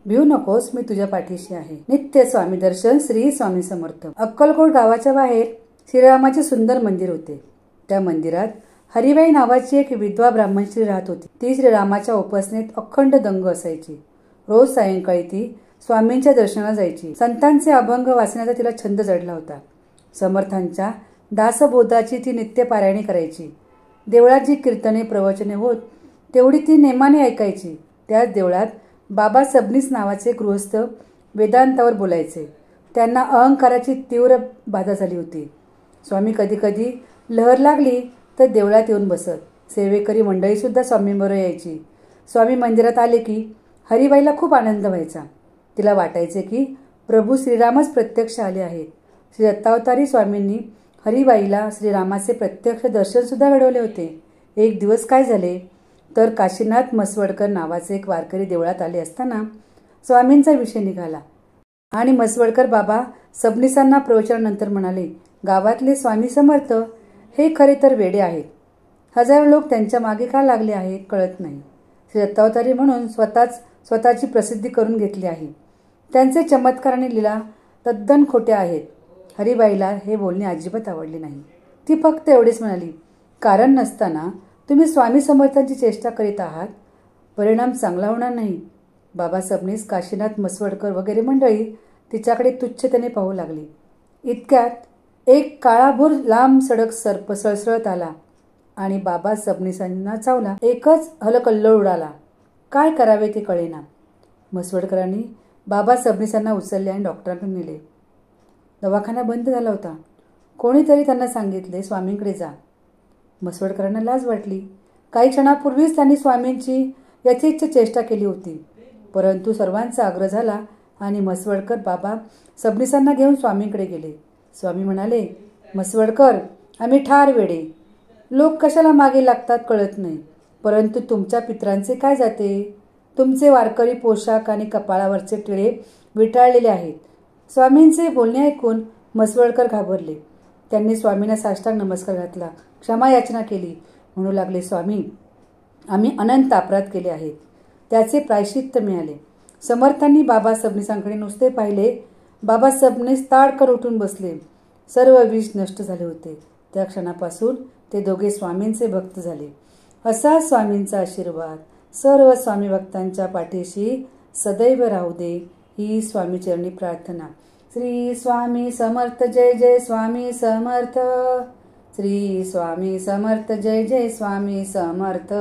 भिऊ नकोस, मी तुझ्या पाठीशी आहे. नित्य स्वामी दर्शन श्री स्वामी समर्थ. अक्कलकोट गावाच्या बाहेर श्रीरामाचे सुंदर मंदिर होते. त्या मंदिरात हरिबाई नावाची एक विधवा ब्राह्मण स्त्री राहत होती. ती श्रीरामाच्या उपासनेत अखंड दंग असायची. रोज सायंकाळी ती स्वामींच्या दर्शनाला जायची. संतांचे अभंग वाचण्याचा तिला छंद जडला होता. समर्थांच्या दासबोधाची ती नित्य पारायणे करायची. देवळात जी कीर्तने प्रवचने होत तेवढी ती नेमाने ऐकायची. त्याच देवळात बाबा सबनीस नावाचे गृहस्थ वेदांतावर बोलायचे. त्यांना अहंकाराची तीव्र बाधा झाली होती. स्वामी कधी कधी लहर लागली तर देवळात येऊन बसत. सेवेकरी मंडळीसुद्धा स्वामींबरोबर यायची. स्वामी मंदिरात आले की हरिबाईला खूप आनंद व्हायचा. तिला वाटायचे की प्रभू श्रीरामच प्रत्यक्ष आले आहेत. श्री दत्तावतारी स्वामींनी हरिबाईला श्रीरामाचे प्रत्यक्ष दर्शनसुद्धा घडवले होते. एक दिवस काय झाले तर काशीनाथ मसवडकर नावाचे एक वारकरी देवळात आले असताना स्वामींचा विषय निघाला आणि मसवडकर बाबा सबनीसांना प्रवचनानंतर म्हणाले, गावातले स्वामी समर्थ हे खरे तर वेडे आहेत. हजारो लोक त्यांच्या मागे का लागले आहेत कळत नाही. श्री दत्तावतारी म्हणून स्वतःची प्रसिद्धी करून घेतली आहे. त्यांचे चमत्कार आणि लीला तद्दन खोट्या आहेत. हरिबाईला हे बोलणे अजिबात आवडले नाही. ती फक्त एवढेच म्हणाली, कारण नसताना तुम्ही स्वामी समर्थांची चेष्टा करीत आहात. परिणाम चांगला होणार नाही. बाबा सबनीस, काशीनाथ मसवडकर वगैरे मंडळी तिच्याकडे तुच्छतेने पाहू लागली. इतक्यात एक काळाभोर लांब सडक सळसळत आला आणि बाबा सबनीसांना चावला. एकच हलकल्लोळ उडाला. काय करावे ते कळेना. मसवडकरांनी बाबा सबनीसांना उचलले आणि डॉक्टरांकडे नेले. दवाखाना बंद झाला होता. कोणीतरी त्यांना सांगितले, स्वामींकडे जा. मसवडकरांना लाज वाटली. काही क्षणापूर्वीच त्यांनी स्वामींची यथेच्छ चेष्टा केली होती. परंतु सर्वांचा आग्रह झाला आणि मसवडकर बाबा सबनीसांना घेऊन स्वामींकडे गेले. स्वामी म्हणाले, मसवडकर, आम्ही ठार वेडे. लोक कशाला मागे लागतात कळत नाही. परंतु तुमच्या पितरांचे काय जाते? तुमचे वारकरी पोशाख आणि कपाळावरचे टिळे विटाळलेले आहेत. स्वामींचे बोलणे ऐकून मसवडकर घाबरले. त्यांनी स्वामींना साष्टांग नमस्कार घातला. क्षमा याचना केली. म्हणू लागले, स्वामी, आम्ही अनंत अपराध केले आहेत. त्याचे प्रायश्चित्त मिळाले. समर्थांनी बाबा सबनीसांकडे नुसते पाहिले. बाबा सबनीस ताडकन उठून बसले. सर्व विष नष्ट झाले होते. त्या क्षणापासून ते दोघे स्वामींचे भक्त झाले. असा स्वामींचा आशीर्वाद सर्व स्वामी भक्तांच्या पाठीशी सदैव राहू दे, ही स्वामीचरणी प्रार्थना. श्री स्वामी समर्थ. जय जय स्वामी समर्थ. श्री स्वामी समर्थ. जय जय स्वामी समर्थ.